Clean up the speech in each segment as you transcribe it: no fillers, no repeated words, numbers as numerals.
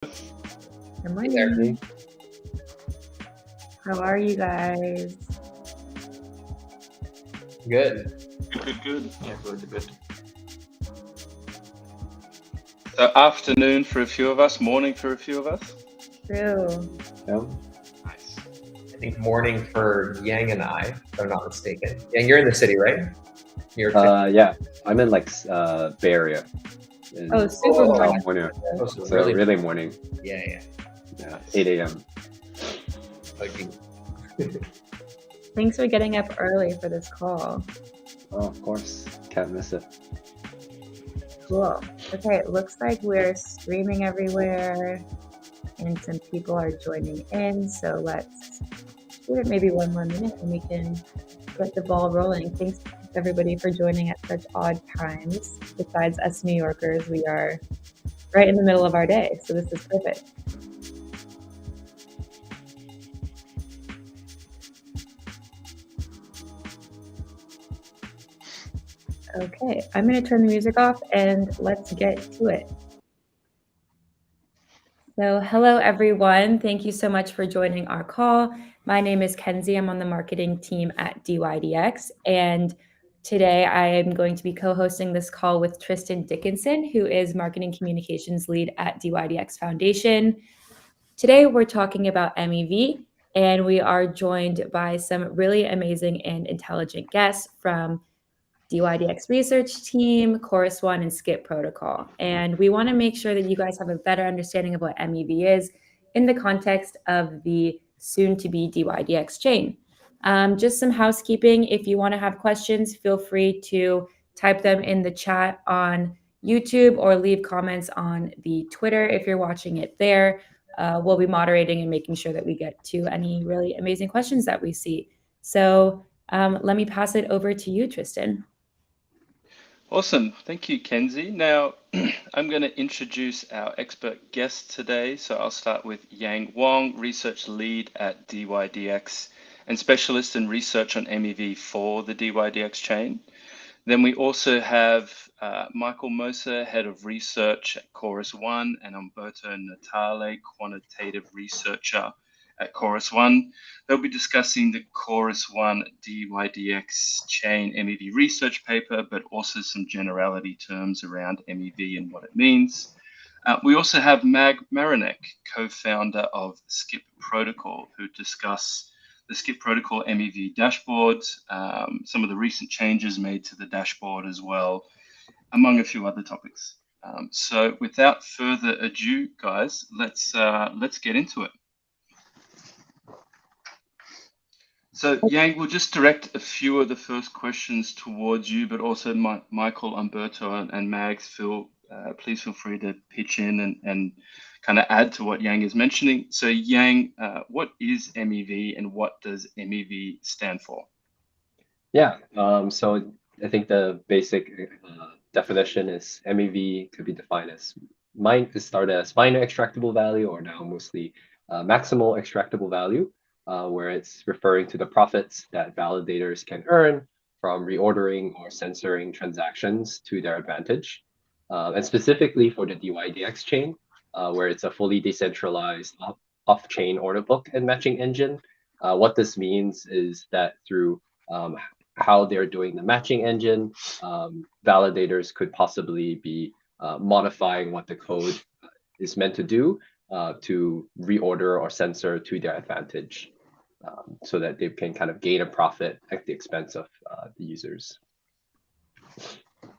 Good morning. How are you guys? Good. Good. Yeah, good. So afternoon for a few of us, morning for a few of us. True. Yeah. Nice. I think morning for Yang and I, if I'm not mistaken. Yang, you're in the city, right? New York City. Yeah, I'm in like Bay Area. Oh, super morning. California. Oh, so So really morning. Yeah. Yeah, 8 a.m. Okay. Thanks for getting up early for this call. Oh, of course. Can't miss it. Cool. Okay, it looks like we're streaming everywhere and some people are joining in. So let's give it maybe one more minute and we can get the ball rolling. Thanks everybody for joining at such odd times. Besides us New Yorkers, we are right in the middle of our day. So this is perfect. Okay, I'm going to turn the music off and let's get to it. So hello, everyone. Thank you so much for joining our call. My name is Kenzie. I'm on the marketing team at dYdX. And today I am going to be co-hosting this call with Tristan Dickinson, who is marketing communications lead at dYdX Foundation. Today we're talking about MEV, and we are joined by some really amazing and intelligent guests from dYdX research team, Chorus One, and Skip Protocol. And we want to make sure that you guys have a better understanding of what MEV is in the context of the soon-to-be dYdX chain. Just some housekeeping. If you want to have questions, feel free to type them in the chat on YouTube or leave comments on the Twitter if you're watching it there. We'll be moderating and making sure that we get to any really amazing questions that we see. So let me pass it over to you, Tristan. Awesome. Thank you, Kenzie. Now, I'm going to introduce our expert guest today. So I'll start with Yang Wong, research lead at dYdX and specialist in research on MEV for the dYdX chain. Then we also have Michael Moser, head of research at Chorus One, and Umberto Natale, quantitative researcher at Chorus One. They'll be discussing the Chorus One dYdX chain MEV research paper, but also some generality terms around MEV and what it means. We also have Mag Marinek, co-founder of Skip Protocol, who discuss the Skip Protocol MEV dashboard, some of the recent changes made to the dashboard as well, among a few other topics. So without further ado, guys, let's get into it. So Yang, we'll just direct a few of the first questions towards you, but also Michael, Umberto, and Mags, please feel free to pitch in and kind of add to what Yang is mentioning. So Yang, what is MEV and what does MEV stand for? Yeah, so I think the basic definition is MEV could be defined as minor extractable value, or now mostly maximal extractable value, where it's referring to the profits that validators can earn from reordering or censoring transactions to their advantage. And specifically for the dYdX chain, where it's a fully decentralized off-chain order book and matching engine. What this means is that through how they're doing the matching engine, validators could possibly be modifying what the code is meant to do to reorder or censor to their advantage, so that they can kind of gain a profit at the expense of the users.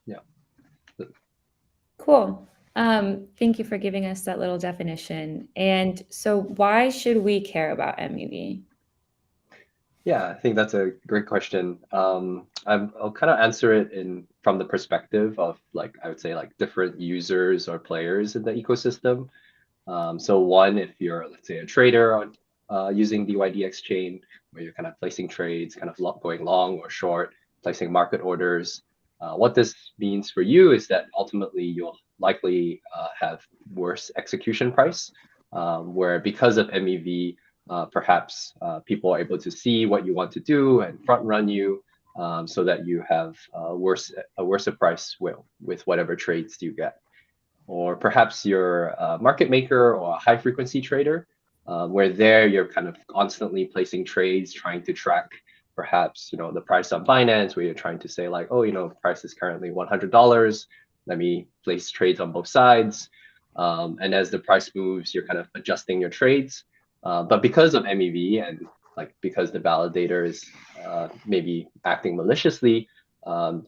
Yeah. Cool. Thank you for giving us that little definition. And so why should we care about MEV? Yeah, I think that's a great question. I'll kind of answer it from the perspective of, like, I would say, like, different users or players in the ecosystem. So one, if you're, let's say, a trader on using dYdX chain, where you're kind of placing trades, kind of going long or short, placing market orders. What this means for you is that ultimately you'll likely have worse execution price, where because of MEV, perhaps people are able to see what you want to do and front run you, so that you have a worse price with whatever trades you get. or perhaps you're a market maker or a high frequency trader, where there you're kind of constantly placing trades, trying to track perhaps the price on Binance, where you're trying to say like, oh, price is currently $100. Let me place trades on both sides. And as the price moves, you're kind of adjusting your trades. But because of MEV and because the validator is maybe acting maliciously,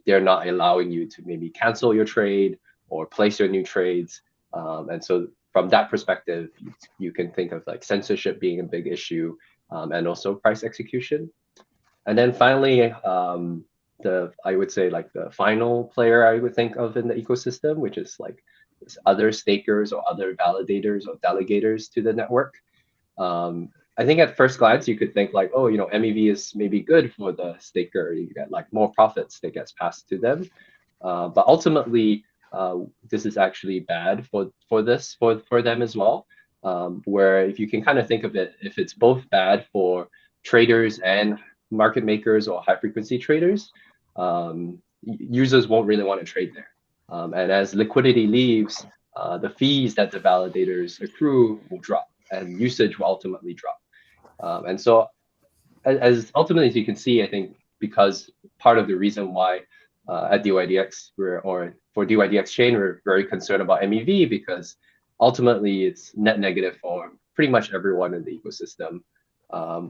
they're not allowing you to maybe cancel your trade or place your new trades. And so from that perspective, you can think of like censorship being a big issue, and also price execution. And then finally, I would say like the final player I would think of in the ecosystem, which is like other stakers or other validators or delegators to the network. I think at first glance, you could think like, oh, MEV is maybe good for the staker. You get like more profits that gets passed to them. But ultimately, this is actually bad for them as well. Where if you can kind of think of it, if it's both bad for traders and market makers or high frequency traders, users won't really want to trade there. And as liquidity leaves, the fees that the validators accrue will drop and usage will ultimately drop. And so as ultimately as you can see, I think because part of the reason why at dYdX or for dYdX chain, we're very concerned about MEV, because ultimately it's net negative for pretty much everyone in the ecosystem,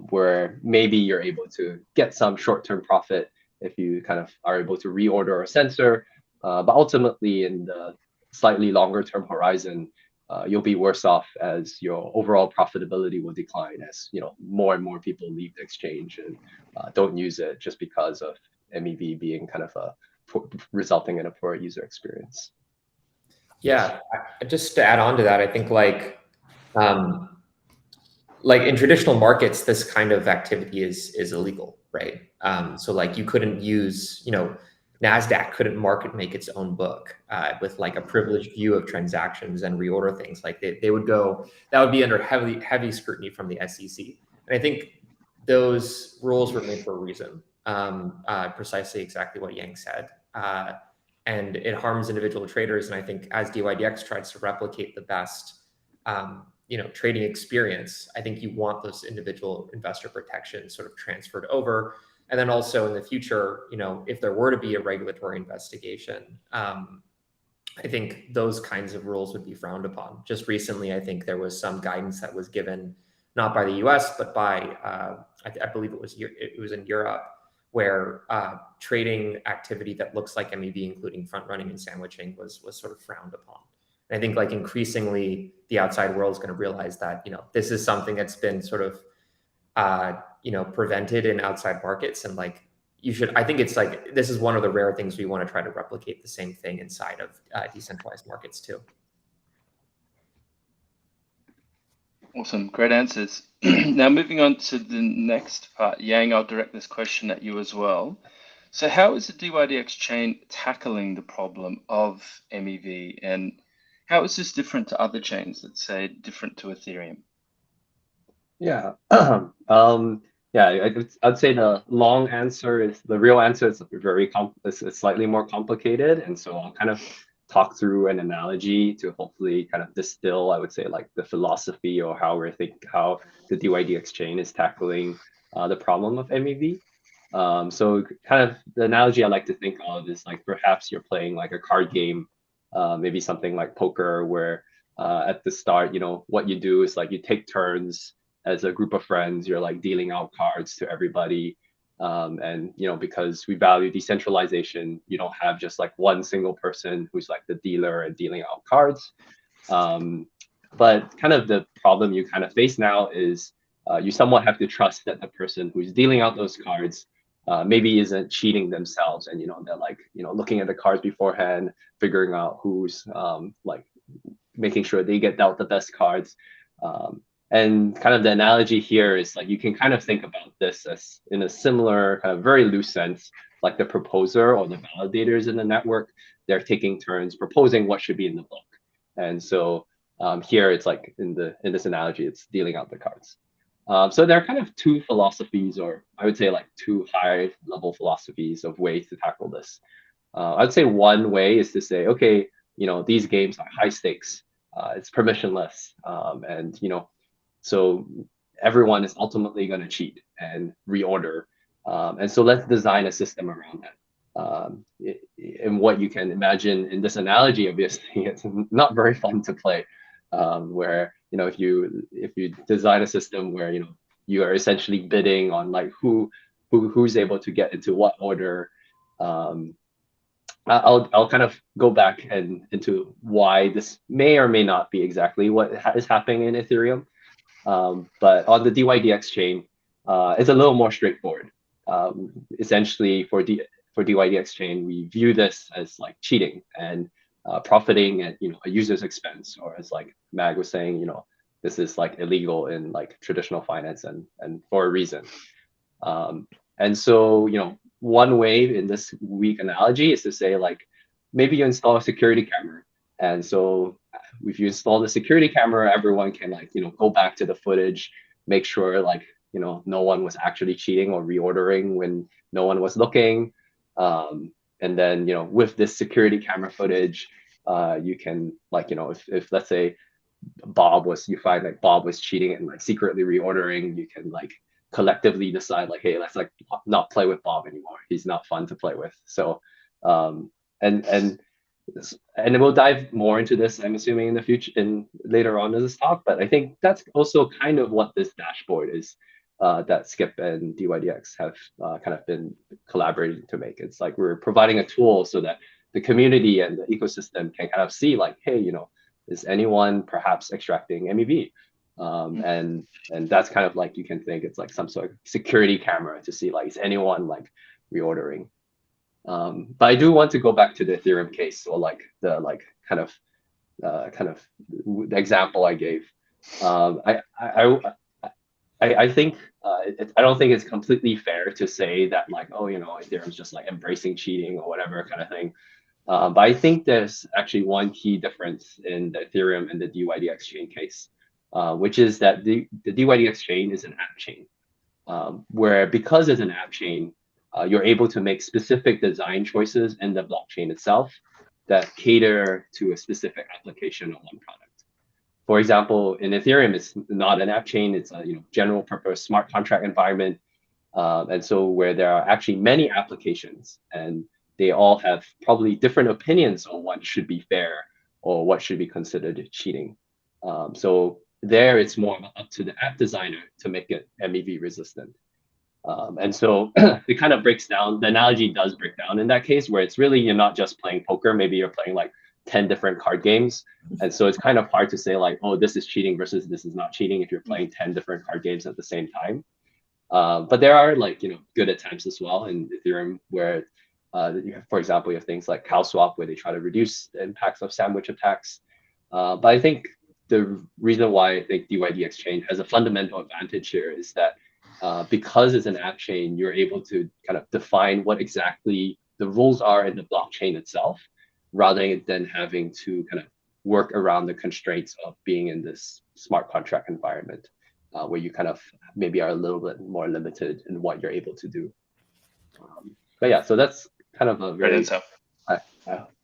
where maybe you're able to get some short-term profit if you kind of are able to reorder or censor, but ultimately in the slightly longer term horizon, you'll be worse off as your overall profitability will decline as more and more people leave the exchange and don't use it just because of MEV being kind of resulting in a poor user experience. Yeah, just to add on to that, I think like in traditional markets, this kind of activity is illegal, right? So like you couldn't use, NASDAQ couldn't market make its own book with like a privileged view of transactions and reorder things. Like they would go, that would be under heavy scrutiny from the SEC. And I think those rules were made for a reason, precisely exactly what Yang said. And it harms individual traders. And I think as dYdX tries to replicate the best, trading experience, I think you want those individual investor protections sort of transferred over. And then also in the future, if there were to be a regulatory investigation, I think those kinds of rules would be frowned upon. Just recently, I think there was some guidance that was given, not by the US, but by, I believe it was in Europe, where trading activity that looks like MEV, including front running and sandwiching, was sort of frowned upon. And I think like increasingly the outside world is going to realize that, this is something that's been sort of, prevented in outside markets. And like, I think it's like, this is one of the rare things we want to try to replicate the same thing inside of decentralized markets too. Awesome, great answers. Now moving on to the next part, Yang, I'll direct this question at you as well. So how is the dYdX chain tackling the problem of MEV, and how is this different to other chains, let's say different to Ethereum? Yeah, I'd say the long answer is the real answer is it's slightly more complicated. And so I'll kind of talk through an analogy to hopefully kind of distill, I would say, like the philosophy or how the dYdX chain is tackling the problem of MEV. So kind of the analogy I like to think of is like perhaps you're playing like a card game, maybe something like poker, where at the start, what you do is like you take turns as a group of friends. You're like dealing out cards to everybody. And because we value decentralization, you don't have just like one single person who's like the dealer and dealing out cards. But kind of the problem you kind of face now is you somewhat have to trust that the person who's dealing out those cards maybe isn't cheating themselves, and they're like looking at the cards beforehand, figuring out who's like making sure they get dealt the best cards. And kind of the analogy here is like you can kind of think about this as in a similar kind of very loose sense, like the proposer or the validators in the network, they're taking turns proposing what should be in the book. And so here it's like in this analogy, it's dealing out the cards. So there are kind of two philosophies, or I would say like two high level philosophies of ways to tackle this. I'd say one way is to say, okay, these games are high stakes. It's permissionless, and so everyone is ultimately going to cheat and reorder. And so let's design a system around that. And what you can imagine in this analogy, obviously, it's not very fun to play. Where if you design a system where you are essentially bidding on like who's able to get into what order. I'll kind of go back and into why this may or may not be exactly what is happening in Ethereum. But on the dYdX chain, it's a little more straightforward. Essentially, for dYdX chain, we view this as like cheating and profiting at a user's expense, or as like Mag was saying, this is like illegal in like traditional finance and for a reason. And so one way in this weak analogy is to say like maybe you install a security camera, and so if you install the security camera, everyone can like go back to the footage, make sure like no one was actually cheating or reordering when no one was looking. And then with this security camera footage, you can like if let's say you find like Bob was cheating and like secretly reordering, you can like collectively decide like, hey, let's like not play with Bob anymore. He's not fun to play with. So and we'll dive more into this, I'm assuming, in the future and later on in this talk. But I think that's also kind of what this dashboard is that Skip and dYdX have kind of been collaborating to make. It's like we're providing a tool so that the community and the ecosystem can kind of see like, hey, is anyone perhaps extracting MEV? And that's kind of like, you can think it's like some sort of security camera to see like, is anyone like reordering? But I do want to go back to the Ethereum case, or like the kind of the example I gave. I think I don't think it's completely fair to say that like, oh, Ethereum's just like embracing cheating or whatever kind of thing. But I think there's actually one key difference in the Ethereum and the dYdX chain case, which is that the dYdX chain is an app chain, where because it's an app chain, you're able to make specific design choices in the blockchain itself that cater to a specific application of one product. For example, in Ethereum, it's not an app chain; it's a general purpose smart contract environment, and so where there are actually many applications, and they all have probably different opinions on what should be fair or what should be considered cheating. So there, it's more up to the app designer to make it MEV resistant. And so it kind of breaks down. The analogy does break down in that case, where it's really you're not just playing poker. Maybe you're playing like 10 different card games. And so it's kind of hard to say like, oh, this is cheating versus this is not cheating if you're playing 10 different card games at the same time. But there are like, good attempts as well in Ethereum where, for example, you have things like CowSwap where they try to reduce the impacts of sandwich attacks. But I think the reason why I think dYdX chain has a fundamental advantage here is that because it's an app chain, you're able to kind of define what exactly the rules are in the blockchain itself, rather than having to kind of work around the constraints of being in this smart contract environment, where you kind of maybe are a little bit more limited in what you're able to do. But yeah, so that's kind of a very.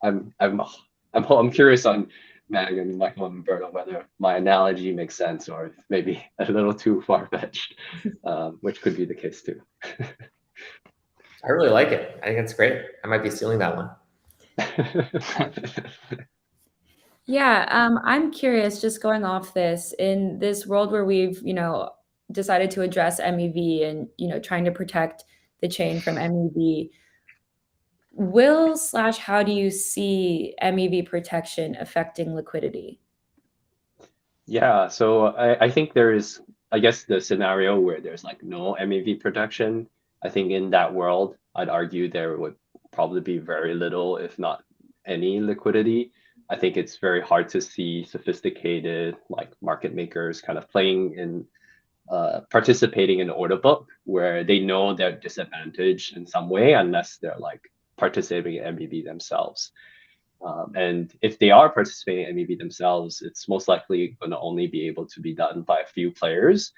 I'm curious on Mag and Michael and Berto whether my analogy makes sense or maybe a little too far-fetched, which could be the case too. I really like it. I think it's great. I might be stealing that one. Yeah, I'm curious, just going off this, in this world where we've, decided to address MEV and, trying to protect the chain from MEV, how do you see MEV protection affecting liquidity? Yeah, so I think there is, I guess, the scenario where there's like no MEV protection. I think in that world, I'd argue there would probably be very little, if not any, liquidity. I think it's very hard to see sophisticated like market makers kind of playing in, participating in the order book where they know they're disadvantaged in some way unless they're like participating in MEV themselves. And if they are participating in MEV themselves, it's most likely going to only be able to be done by a few players.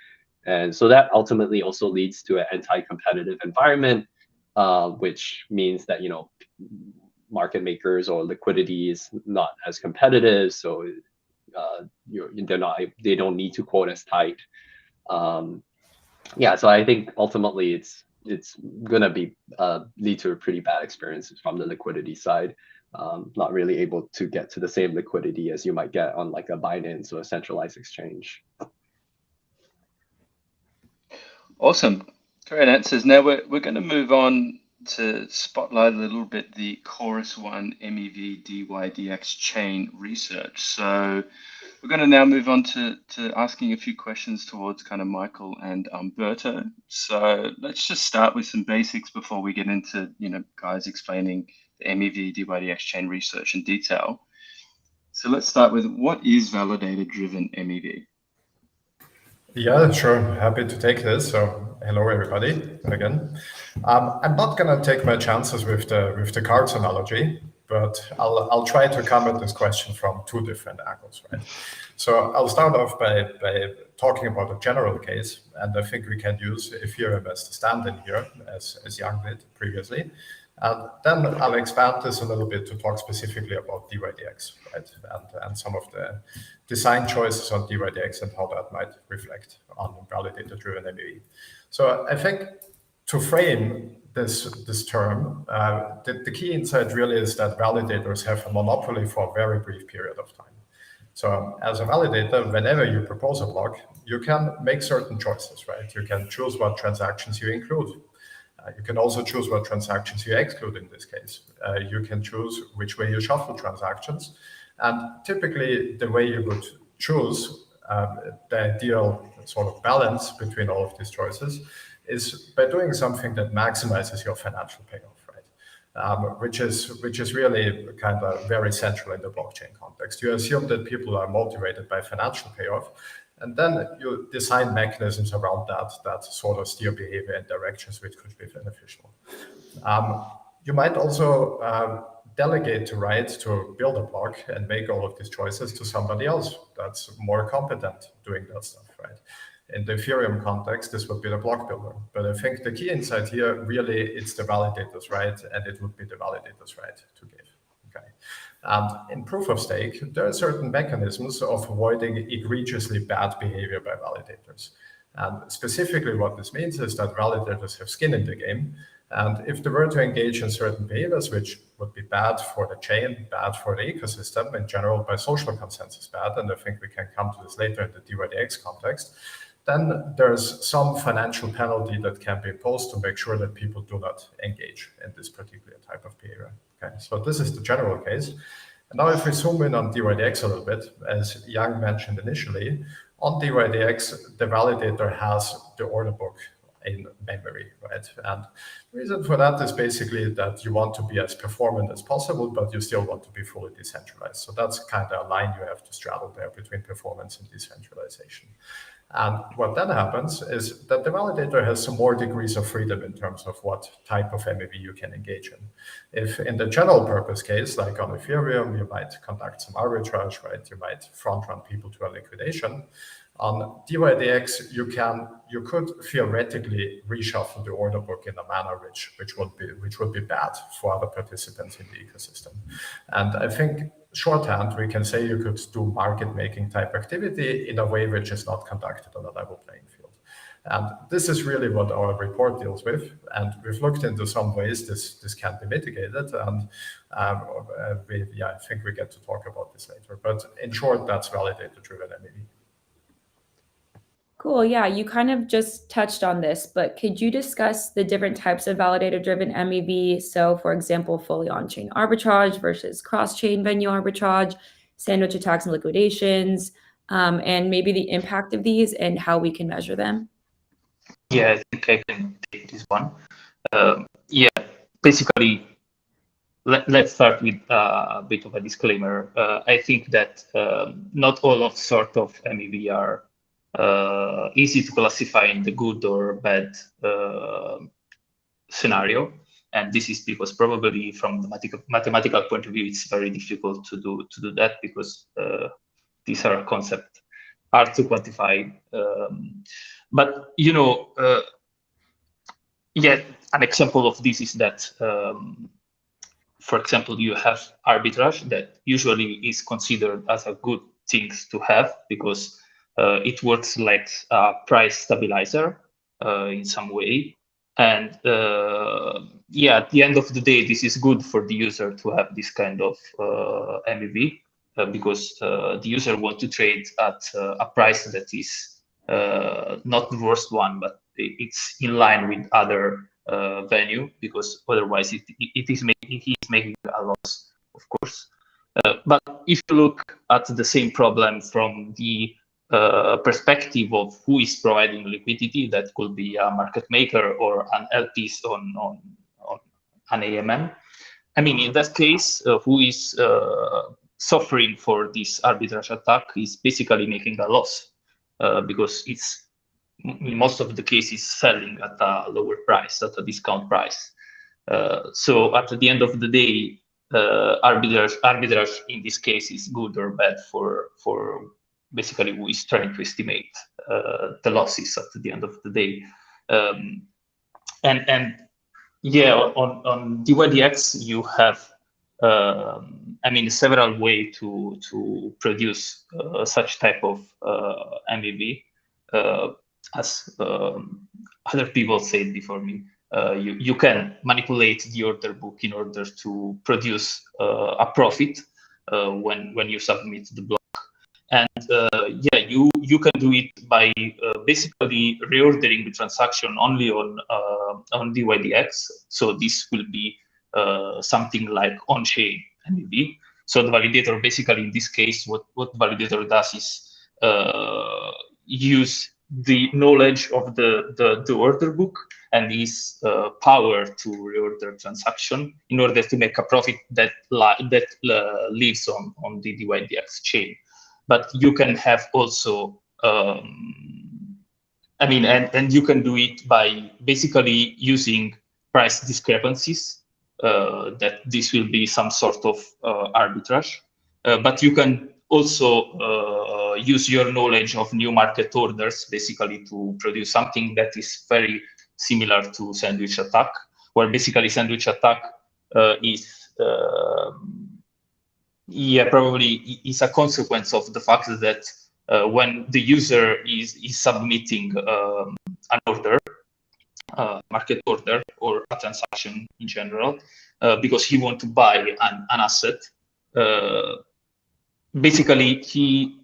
And so that ultimately also leads to an anti-competitive environment, which means that, market makers or liquidity is not as competitive, so they don't need to quote as tight. Yeah, so I think ultimately it's gonna be lead to a pretty bad experiences from the liquidity side. Not really able to get to the same liquidity as you might get on like a Binance or a centralized exchange. Awesome, great answers. Now we're going to move on to spotlight a little bit the Chorus One MEV dYdX chain research. So we're going to now move on to asking a few questions towards kind of Michael and Umberto. So let's just start with some basics before we get into, guys explaining the MEV dYdX chain research in detail. So let's start with, what is validator-driven MEV? Yeah, sure. Happy to take this. So hello, everybody, again. I'm not going to take my chances with the cards analogy, but I'll try to come at this question from two different angles, right? So I'll start off by talking about a general case, and I think we can use Ethereum as the stand-in here, as Yang did previously. And then I'll expand this a little bit to talk specifically about dYdX, right? And some of the design choices on dYdX and how that might reflect on validator-driven MEV. So I think to frame this term, the key insight really is that validators have a monopoly for a very brief period of time. So as a validator, whenever you propose a block, you can make certain choices, right? You can choose what transactions you include. You can also choose what transactions you exclude in this case. You can choose which way you shuffle transactions. And typically, the way you would choose the ideal sort of balance between all of these choices is by doing something that maximizes your financial payoff, right? Which is really kind of very central in the blockchain context. You assume that people are motivated by financial payoff, and then you design mechanisms around that sort of steer behavior in directions which could be beneficial. You might also delegate the right to build a block and make all of these choices to somebody else that's more competent doing that stuff, right? In the Ethereum context, this would be the block builder. But I think the key insight here, really, it's the validator's right, and it would be the validator's right to give. Okay. And in proof of stake, there are certain mechanisms of avoiding egregiously bad behavior by validators. And specifically what this means is that validators have skin in the game. And if they were to engage in certain behaviors, which would be bad for the chain, bad for the ecosystem, in general, by social consensus bad, and I think we can come to this later in the dYdX context, then there's some financial penalty that can be imposed to make sure that people do not engage in this particular type of behavior. Okay, so this is the general case. And now if we zoom in on dYdX a little bit, as Yang mentioned initially, on dYdX, the validator has the order book in memory, right? And the reason for that is basically that you want to be as performant as possible, but you still want to be fully decentralized. So that's kind of a line you have to straddle there between performance and decentralization. And what then happens is that the validator has some more degrees of freedom in terms of what type of MEV you can engage in. If in the general purpose case, like on Ethereum, you might conduct some arbitrage, right? You might front run people to a liquidation. On dYdX, you could theoretically reshuffle the order book in a manner which would be bad for other participants in the ecosystem. And I think shorthand, we can say you could do market making type activity in a way which is not conducted on a level playing field. And this is really what our report deals with. And we've looked into some ways this can be mitigated. And I think we get to talk about this later. But in short, that's validator-driven MEV. Cool. Yeah, you kind of just touched on this, but could you discuss the different types of validator-driven MEV? So, for example, fully on-chain arbitrage versus cross-chain venue arbitrage, sandwich attacks and liquidations, and maybe the impact of these and how we can measure them? Yeah, I think I can take this one. Basically, let's start with a bit of a disclaimer. I think that not all of sort of MEV are easy to classify in the good or bad scenario, and this is because probably from the mathematical point of view, it's very difficult to do that because these are concepts hard to quantify. But an example of this is that for example, you have arbitrage that usually is considered as a good thing to have because it works like a price stabilizer in some way. And yeah, at the end of the day, this is good for the user to have this kind of MEV because the user wants to trade at a price that is not the worst one, but it's in line with other value, because otherwise he's making a loss, of course. But if you look at the same problem from the perspective of who is providing liquidity, that could be a market maker or an LPs on an AMM. I mean, in that case, who is suffering for this arbitrage attack is basically making a loss because it's in most of the cases selling at a lower price, at a discount price. So at the end of the day, arbitrage in this case is good or bad for basically who is trying to estimate the losses at the end of the day. And yeah, on dYdX you have I mean several ways to produce such type of MEV. As other people said before me, you can manipulate the order book in order to produce a profit when you submit the block. And yeah, you can do it by basically reordering the transaction only on dYdX. So this will be something like on-chain MEV. So the validator, basically in this case, what validator does is use the knowledge of the order book and his power to reorder transaction in order to make a profit that lives on the dYdX chain. But you can have also, I mean, and you can do it by basically using price discrepancies, that this will be some sort of arbitrage. But you can also use your knowledge of new market orders basically to produce something that is very similar to sandwich attack, where basically sandwich attack is yeah, probably is a consequence of the fact that when the user is submitting an order, market order or a transaction in general, because he wants to buy an asset, basically he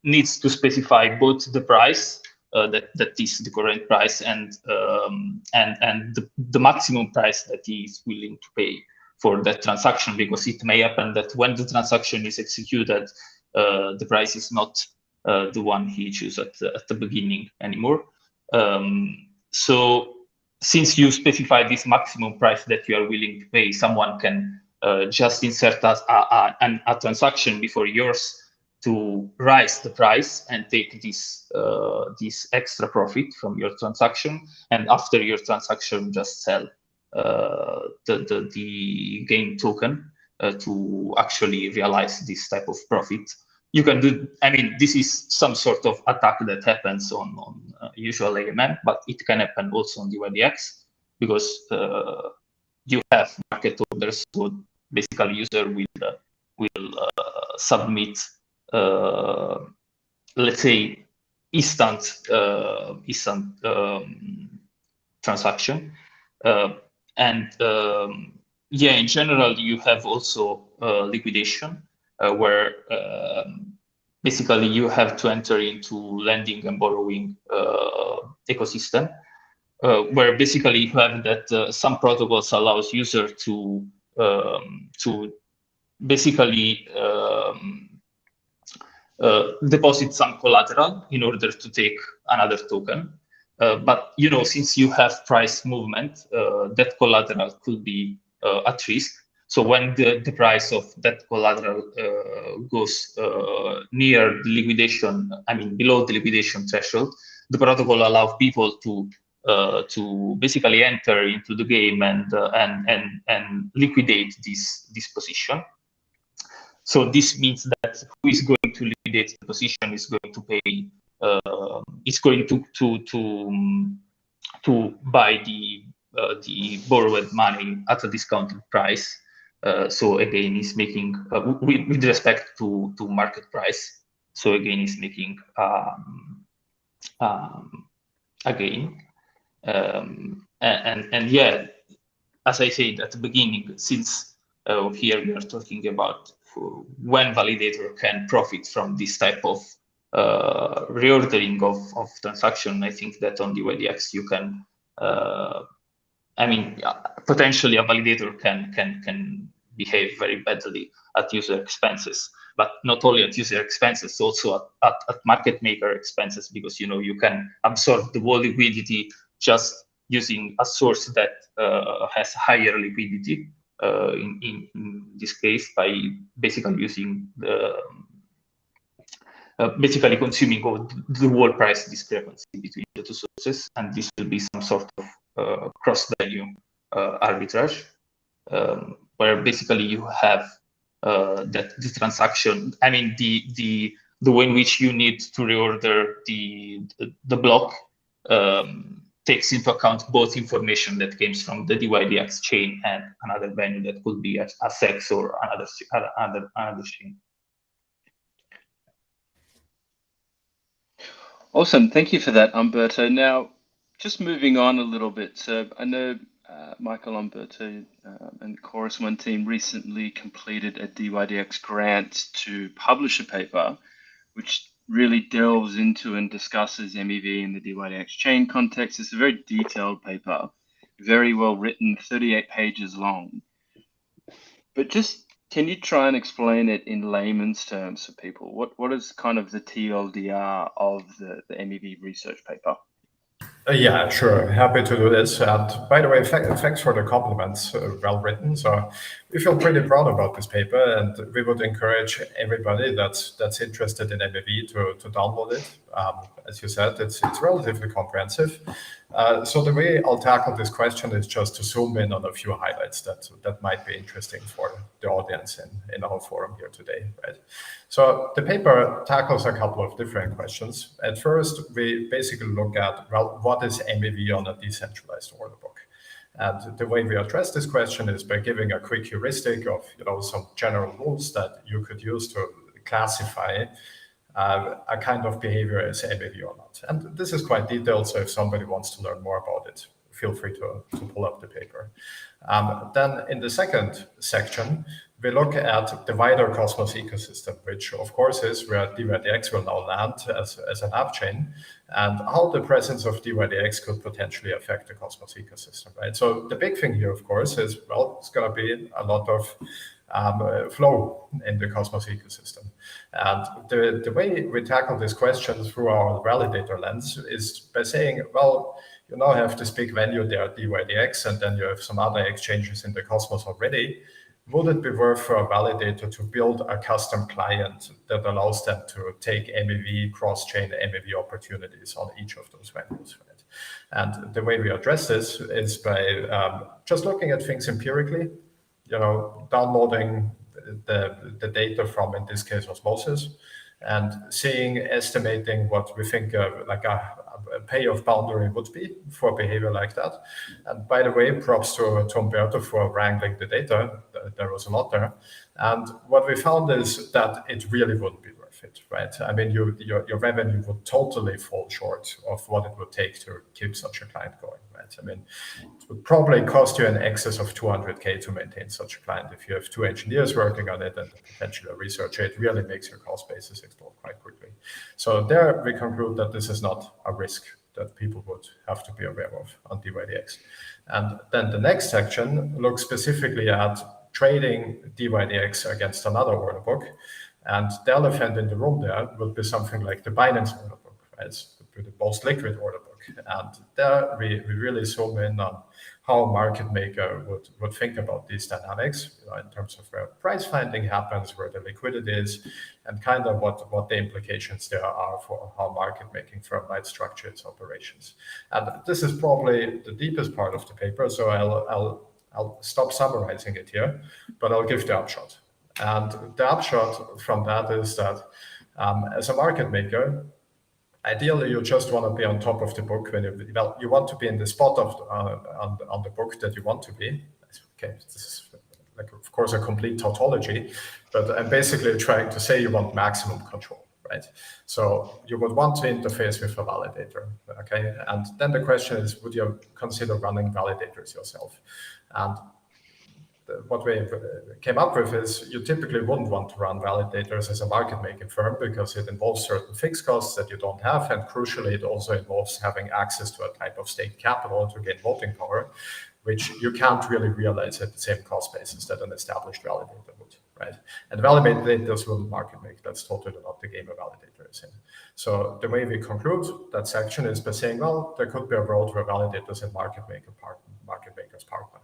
needs to specify both the price that is the current price and the maximum price that he is willing to pay for that transaction, because it may happen that when the transaction is executed, the price is not the one he chose at the beginning anymore. So since you specify this maximum price that you are willing to pay, someone can just insert a transaction before yours to raise the price and take this extra profit from your transaction, and after your transaction just sell the gain token to actually realize this type of profit. You can do, I mean, this is some sort of attack that happens on usual AMM, but it can happen also on dYdX, because you have market orders, so basically user will submit, let's say, instant transaction. And yeah, in general, you have also liquidation, where basically you have to enter into lending and borrowing ecosystem, where basically you have that some protocols allows user to basically deposit some collateral in order to take another token. But you know, since you have price movement, that collateral could be at risk. So when the price of that collateral goes near the liquidation, I mean below the liquidation threshold, the protocol allows people to basically enter into the game and liquidate this position. So this means that who is going to liquidate the position is going to pay. It's going to buy the borrowed money at a discounted price, So again, is making with respect to market price. So again, is making a gain. And yeah, as I said at the beginning, since here we are talking about when validator can profit from this type of reordering of transaction, I think that on dYdX you can, I mean, potentially a validator can behave very badly at user expenses, but not only at user expenses, also at market maker expenses, because you can absorb the whole liquidity just using a source that has higher liquidity. In this case, by basically using the basically consuming the whole price discrepancy between the two sources, and this will be some sort of cross-value arbitrage, where basically you have that the transaction, I mean the way in which you need to reorder the block takes into account both information that comes from the dYdX chain and another value that could be a SEX or another chain. Awesome. Thank you for that, Umberto. Now, just moving on a little bit. So I know Michael, Umberto, and the Chorus One team recently completed a dYdX grant to publish a paper which really delves into and discusses MEV in the dYdX chain context. It's a very detailed paper, very well written, 38 pages long. But just can you try and explain it in layman's terms for people? What is kind of the TLDR of the MEV research paper? Yeah, sure. Happy to do this. And by the way, thanks for the compliments. Well written. So we feel pretty proud about this paper, and we would encourage everybody that's interested in MEV to download it. As you said, it's relatively comprehensive. So the way I'll tackle this question is just to zoom in on a few highlights that might be interesting for the audience in our forum here today, right? So the paper tackles a couple of different questions. At first, we basically look at, well, what is MEV on a decentralized order book? And the way we address this question is by giving a quick heuristic of some general rules that you could use to classify a kind of behavior as MEV or not. And this is quite detailed, so if somebody wants to learn more about it, feel free to pull up the paper. Then in the second section, we look at the wider Cosmos ecosystem, which of course is where dYdX will now land as an app chain, and how the presence of dYdX could potentially affect the Cosmos ecosystem, right? So the big thing here, of course, is, well, it's going to be a lot of flow in the Cosmos ecosystem. And the way we tackle this question through our validator lens is by saying, well, you now have this big value there, dYdX, and then you have some other exchanges in the Cosmos already. Would it be worth for a validator to build a custom client that allows them to take MEV, cross-chain MEV opportunities on each of those values, right? And the way we address this is by just looking at things empirically, downloading the data from, in this case, Osmosis, and estimating what we think like a payoff boundary would be for behavior like that. And by the way, props to Umberto for wrangling the data. There was a lot there. And what we found is that it really wouldn't be worth it, right? I mean, your revenue would totally fall short of what it would take to keep such a client going, right? I mean, it would probably cost you in excess of 200K to maintain such a client. If you have 2 engineers working on it and potentially a researcher, it really makes your cost basis explode quite quickly. So there we conclude that this is not a risk that people would have to be aware of on dYdX. And then the next section looks specifically at trading dYdX against another order book. And the elephant in the room there would be something like the Binance order book, right? It's the most liquid order book. And there we really zoom in on how a market maker would think about these dynamics, in terms of where price finding happens, where the liquidity is, and kind of what the implications there are for how market making firm might structure its operations. And this is probably the deepest part of the paper, so I'll stop summarizing it here, but I'll give the upshot. And the upshot from that is that as a market maker, ideally, you just want to be on top of the book when you want to be in the spot of on the book that you want to be. Okay, this is like of course a complete tautology, but I'm basically trying to say you want maximum control, right? So you would want to interface with a validator, okay? And then the question is, would you consider running validators yourself? And what we came up with is you typically wouldn't want to run validators as a market making firm because it involves certain fixed costs that you don't have. And crucially, it also involves having access to a type of state capital to gain voting power, which you can't really realize at the same cost basis that an established validator would, right? And validators will market make. That's totally not the game a validator is in. So the way we conclude that section is by saying, well, there could be a world where validators and market makers partner.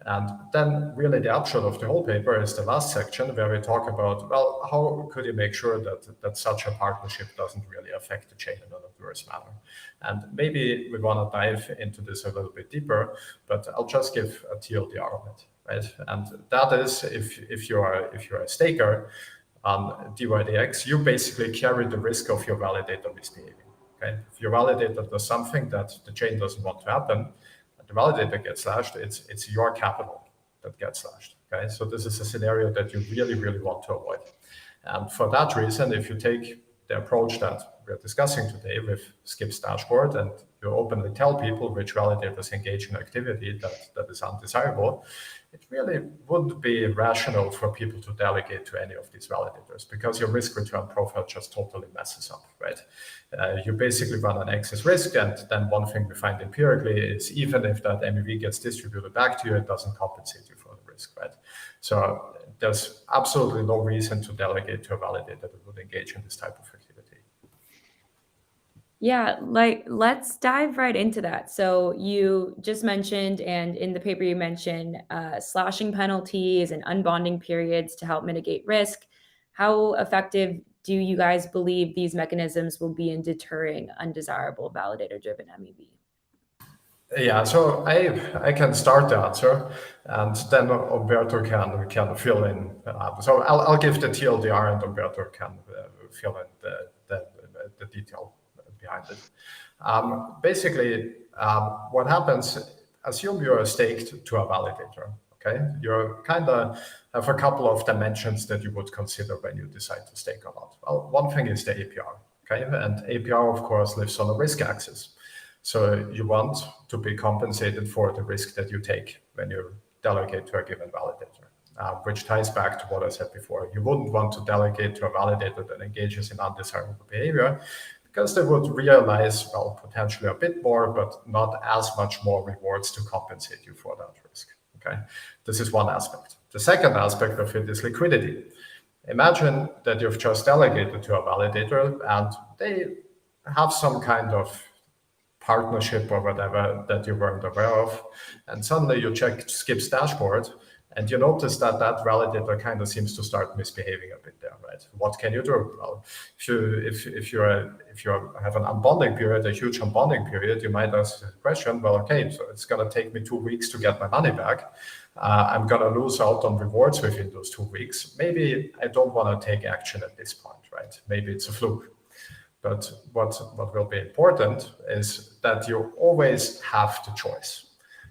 And then really the upshot of the whole paper is the last section where we talk about, well, how could you make sure that such a partnership doesn't really affect the chain in an adverse manner? And maybe we want to dive into this a little bit deeper, but I'll just give a TLDR on it, right? And that is if you're a staker on dYdX, you basically carry the risk of your validator misbehaving, okay? If your validator does something that the chain doesn't want to happen, the validator gets slashed, it's your capital that gets slashed, okay? So this is a scenario that you really, really want to avoid. And for that reason, if you take the approach that we're discussing today with Skip's dashboard and you openly tell people which validators engage in activity that is undesirable, it really wouldn't be rational for people to delegate to any of these validators because your risk return profile just totally messes up, right? You basically run an excess risk, and then one thing we find empirically is even if that MEV gets distributed back to you, it doesn't compensate you for the risk, right? So there's absolutely no reason to delegate to a validator that would engage in this type of activity. Yeah, let's dive right into that. So you just mentioned, and in the paper you mentioned slashing penalties and unbonding periods to help mitigate risk. How effective do you guys believe these mechanisms will be in deterring undesirable validator-driven MEV? Yeah, so I can start the answer, and then Umberto can fill in. So I'll give the TLDR, and Umberto can fill in the detail behind it. Basically, what happens, assume you're staked to a validator, okay? You kind of have a couple of dimensions that you would consider when you decide to stake or not. Well, one thing is the APR, okay? And APR, of course, lives on a risk axis. So you want to be compensated for the risk that you take when you delegate to a given validator, which ties back to what I said before. You wouldn't want to delegate to a validator that engages in undesirable behavior because they would realize, well, potentially a bit more, but not as much more rewards to compensate you for that risk, okay? This is one aspect. The second aspect of it is liquidity. Imagine that you've just delegated to a validator and they have some kind of partnership or whatever that you weren't aware of, and suddenly you check Skip's dashboard and you notice that that validator kind of seems to start misbehaving a bit there, right? What can you do? Well, if you have an unbonding period, a huge unbonding period, you might ask the question, well, okay, so it's going to take me 2 weeks to get my money back. I'm going to lose out on rewards within those 2 weeks. Maybe I don't want to take action at this point, right? Maybe it's a fluke. But what will be important is that you always have the choice.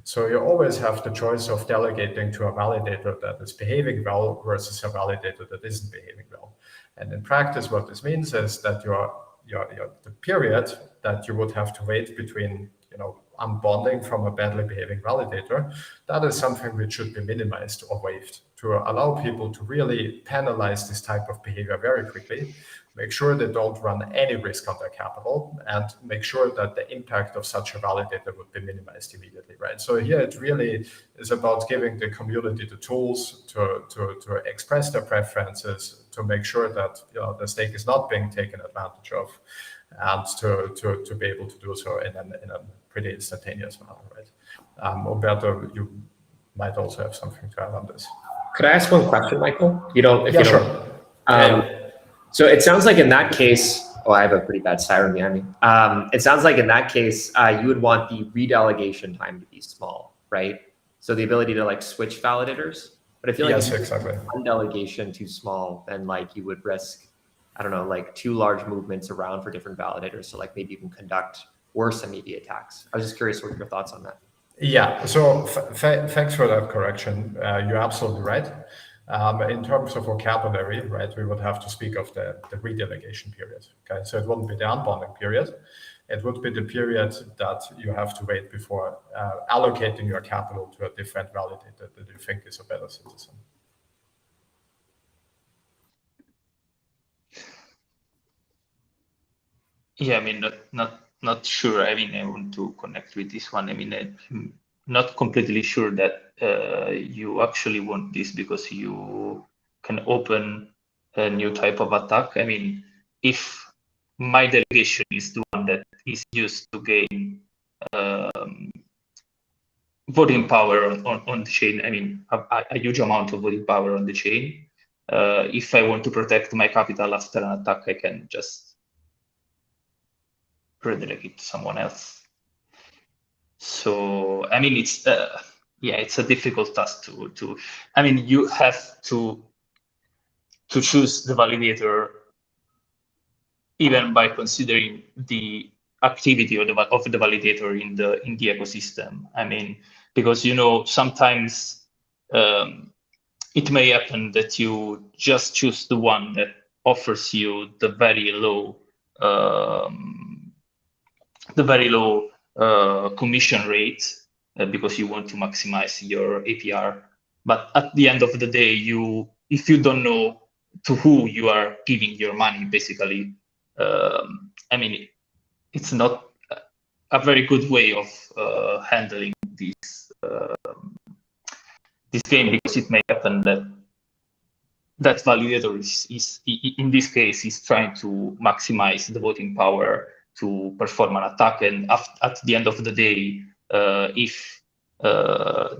So you always have the choice of delegating to a validator that is behaving well versus a validator that isn't behaving well. And in practice, what this means is that the period that you would have to wait between unbonding from a badly behaving validator, that is something which should be minimized or waived to allow people to really penalize this type of behavior very quickly, make sure they don't run any risk on their capital, and make sure that the impact of such a validator would be minimized immediately, right? So here it really is about giving the community the tools to express their preferences, to make sure that the stake is not being taken advantage of, and to be able to do so in a pretty instantaneous manner, right? Umberto, you might also have something to add on this. Could I ask one question, Michael? Sure. So it sounds like in that case, I have a pretty bad siren behind me. It sounds like in that case, you would want the redelegation time to be small, right? So the ability to like switch validators. But I feel like yes, exactly. One delegation too small, then like you would risk, I don't know, like too large movements around for different validators. So like maybe you can conduct worse MEV attacks. I was just curious what your thoughts on that. Yeah, so thanks for that correction. You're absolutely right. In terms of vocabulary, right, we would have to speak of the redelegation period. Okay, so it wouldn't be the unbonding period. It would be the period that you have to wait before allocating your capital to a different validator that you think is a better citizen. Yeah, I mean, not sure. I mean, I want to connect with this one. I mean, I'm not completely sure that you actually want this because you can open a new type of attack. I mean, if my delegation is the one that is used to gain voting power on the chain, I mean, a huge amount of voting power on the chain. If I want to protect my capital after an attack, I can just redelegate to someone else. So I mean, it's yeah, it's a difficult task to. I mean, you have to choose the validator even by considering the activity of the validator in the ecosystem. I mean, because sometimes it may happen that you just choose the one that offers you the very low commission rate because you want to maximize your APR. But at the end of the day, if you don't know to who you are giving your money, basically, I mean, it's not a very good way of handling this game, because it may happen that validator is in this case is trying to maximize the voting power to perform an attack, and at the end of the day, if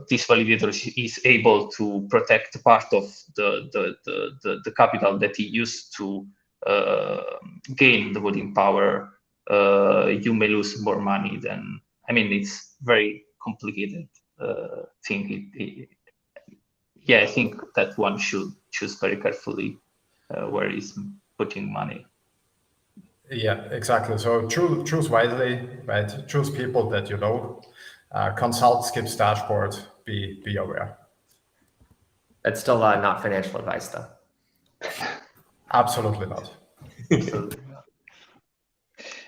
this validator is able to protect part of the capital that he used to gain the voting power, you may lose more money than. I mean, it's very complicated thing. Yeah, I think that one should choose very carefully where he's putting money. Yeah, exactly. So choose wisely, right? Choose people that you know. Consult Skip's dashboard. Be aware. That's still not financial advice, though. Absolutely not.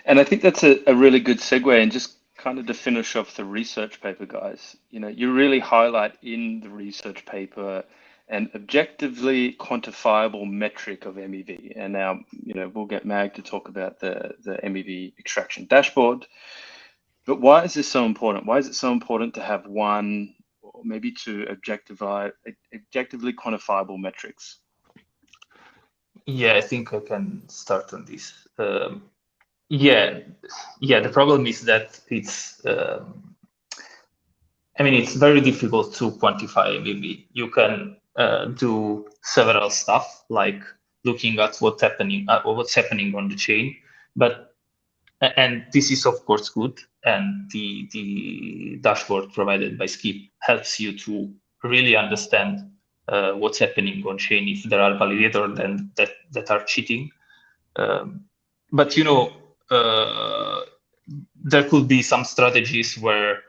And I think that's a really good segue, and just kind of to finish off the research paper, guys. You really highlight in the research paper an objectively quantifiable metric of MEV. And now, we'll get Mag to talk about the MEV extraction dashboard. But why is this so important? Why is it so important to have one, or maybe two objectively quantifiable metrics? Yeah, I think I can start on this. Yeah, the problem is that it's. I mean, it's very difficult to quantify MEV. You can do several stuff like looking at what's happening on the chain, and this is of course good. And the dashboard provided by Skip helps you to really understand what's happening on chain if there are validators that are cheating. But there could be some strategies where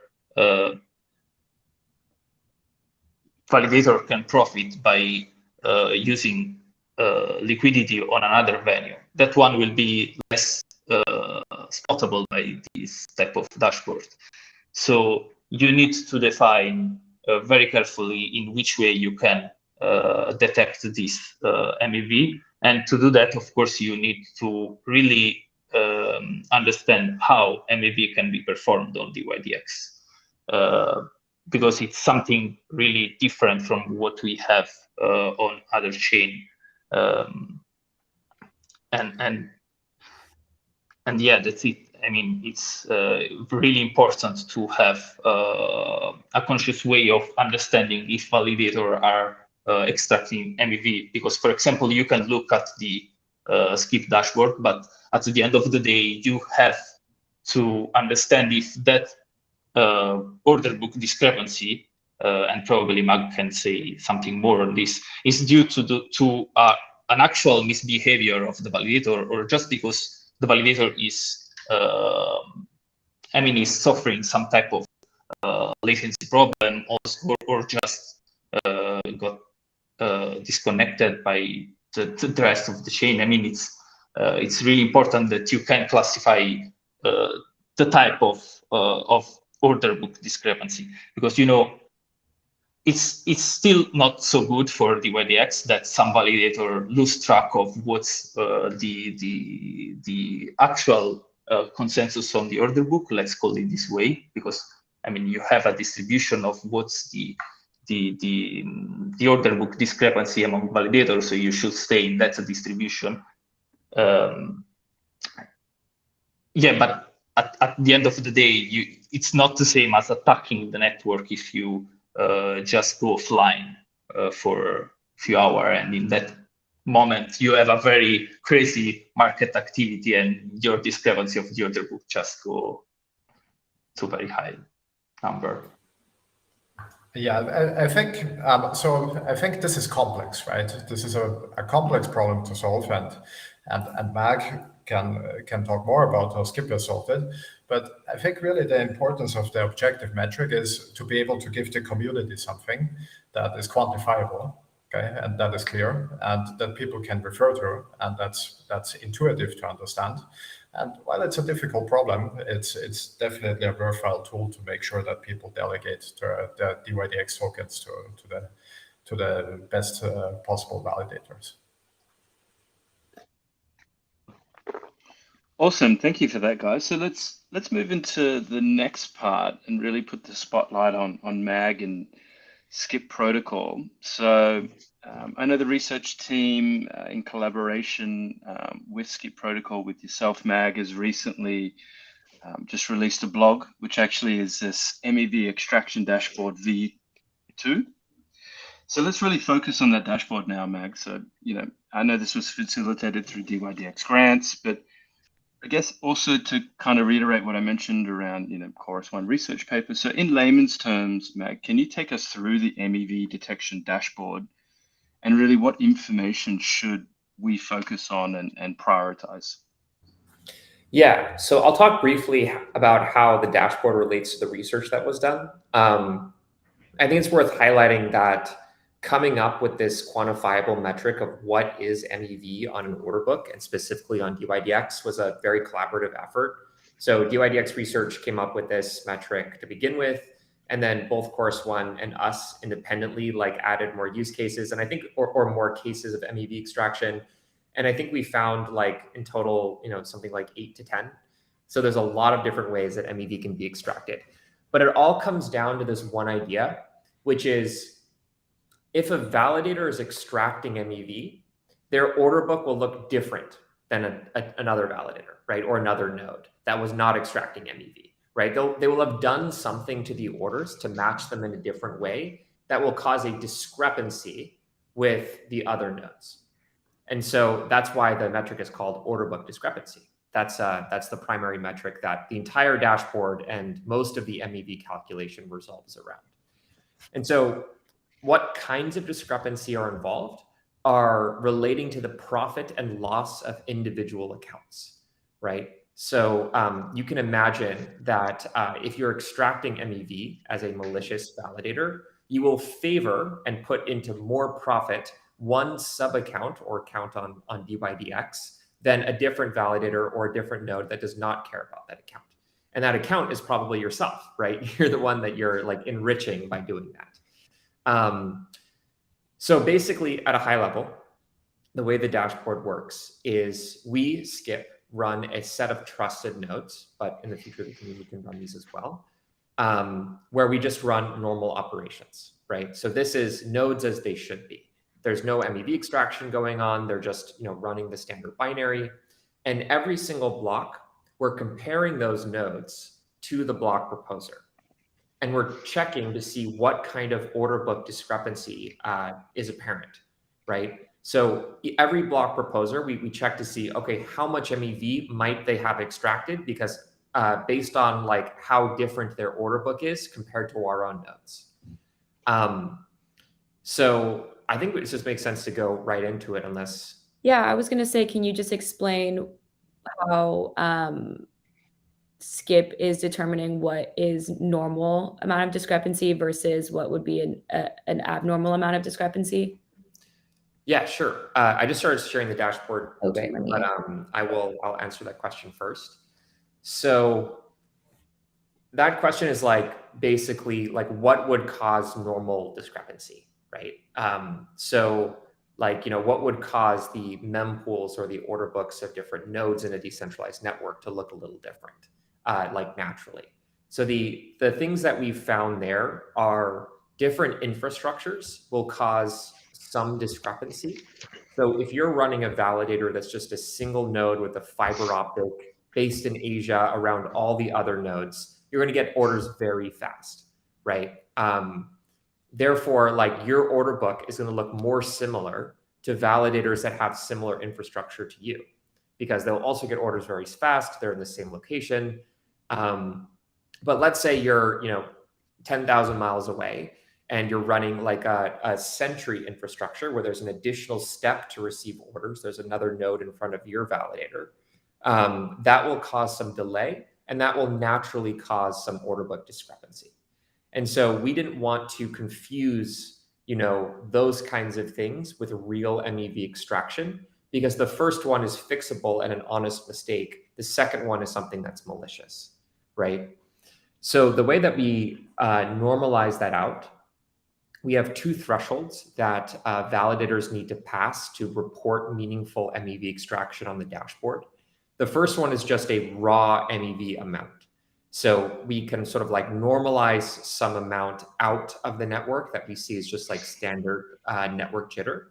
validator can profit by using liquidity on another venue. That one will be less spottable by this type of dashboard. So you need to define very carefully in which way you can detect this MEV. And to do that, of course, you need to really understand how MEV can be performed on dYdX. Because it's something really different from what we have on other chain, and yeah, that's it. I mean, it's really important to have a conscious way of understanding if validators are extracting MEV. Because, for example, you can look at the Skip dashboard, but at the end of the day, you have to understand if that order book discrepancy, and probably Mag can say something more on this, is due to an actual misbehavior of the validator, or just because the validator is, is suffering some type of latency problem, or just got disconnected by the rest of the chain. I mean, it's really important that you can classify the type of order book discrepancy, because it's still not so good for dYdX that some validator lose track of what's the actual consensus on the order book. Let's call it this way, because I mean you have a distribution of what's the order book discrepancy among validators, so you should stay in that distribution. Yeah, but at the end of the day, it's not the same as attacking the network if you just go offline for a few hours, and in that moment you have a very crazy market activity and your discrepancy of the order book just go to very high number. Yeah, I think so. I think this is complex, right? This is a complex problem to solve, and Mag can talk more about how Skip has solved it. But I think really the importance of the objective metric is to be able to give the community something that is quantifiable, okay, and that is clear, and that people can refer to, and that's intuitive to understand. And while it's a difficult problem, it's definitely a worthwhile tool to make sure that people delegate the dYdX tokens to the best possible validators. Awesome, thank you for that, guys. So let's move into the next part and really put the spotlight on MAG and Skip protocol. So I know the research team in collaboration with Skip protocol, with yourself, Mag, has recently just released a blog, which actually is this MEV extraction dashboard V2. So let's really focus on that dashboard now, Mag. So, I know this was facilitated through dYdX grants, but I guess also to kind of reiterate what I mentioned around, Chorus 1 research paper. So in layman's terms, Mag, can you take us through the MEV detection dashboard and really what information should we focus on and prioritize? Yeah, so I'll talk briefly about how the dashboard relates to the research that was done. I think it's worth highlighting that coming up with this quantifiable metric of what is MEV on an order book, and specifically on dYdX, was a very collaborative effort. So dYdX research came up with this metric to begin with, and then both Chorus 1 and us independently added more use cases, and I think or more cases of MEV extraction. And I think we found in total, something like 8 to 10. So there's a lot of different ways that MEV can be extracted. But it all comes down to this one idea, which is if a validator is extracting MEV, their order book will look different than another validator, right? Or another node that was not extracting MEV, right? They will have done something to the orders to match them in a different way that will cause a discrepancy with the other nodes. And so that's why the metric is called order book discrepancy. That's the primary metric that the entire dashboard and most of the MEV calculation resolves around. And so what kinds of discrepancy are involved are relating to the profit and loss of individual accounts, right? So you can imagine that if you're extracting MEV as a malicious validator, you will favor and put into more profit one sub-account or account on dYdX than a different validator or a different node that does not care about that account. And that account is probably yourself, right? You're the one that you're enriching by doing that. So basically, at a high level, the way the dashboard works is we, Skip, run a set of trusted nodes, but in the future, the community can run these as well, where we just run normal operations, right? So this is nodes as they should be. There's no MEV extraction going on. They're just running the standard binary. And every single block, we're comparing those nodes to the block proposer. And we're checking to see what kind of order book discrepancy is apparent, right? So every block proposer, we check to see, okay, how much MEV might they have extracted? Because based on how different their order book is compared to our own nodes. So I think it just makes sense to go right into it unless... Yeah, I was going to say, can you just explain how skip is determining what is normal amount of discrepancy versus what would be an abnormal amount of discrepancy? Yeah, sure. I just started sharing the dashboard, Oh, great. too, but I'll answer that question first. So that question is like basically like what would cause normal discrepancy, right? So like, what would cause the mempools or the order books of different nodes in a decentralized network to look a little different, like naturally. So the things that we've found there are different infrastructures will cause some discrepancy. So if you're running a validator that's just a single node with a fiber optic based in Asia around all the other nodes, you're going to get orders very fast, right? Therefore, like your order book is going to look more similar to validators that have similar infrastructure to you, because they'll also get orders very fast. They're in the same location. But let's say you're, 10,000 miles away and you're running like a Sentry infrastructure where there's an additional step to receive orders. There's another node in front of your validator. That will cause some delay, and that will naturally cause some order book discrepancy. And so we didn't want to confuse, those kinds of things with real MEV extraction, because the first one is fixable and an honest mistake. The second one is something that's malicious, right? So the way that we normalize that out, we have two thresholds that validators need to pass to report meaningful MEV extraction on the dashboard. The first one is just a raw MEV amount. So we can sort of like normalize some amount out of the network that we see is just like standard network jitter.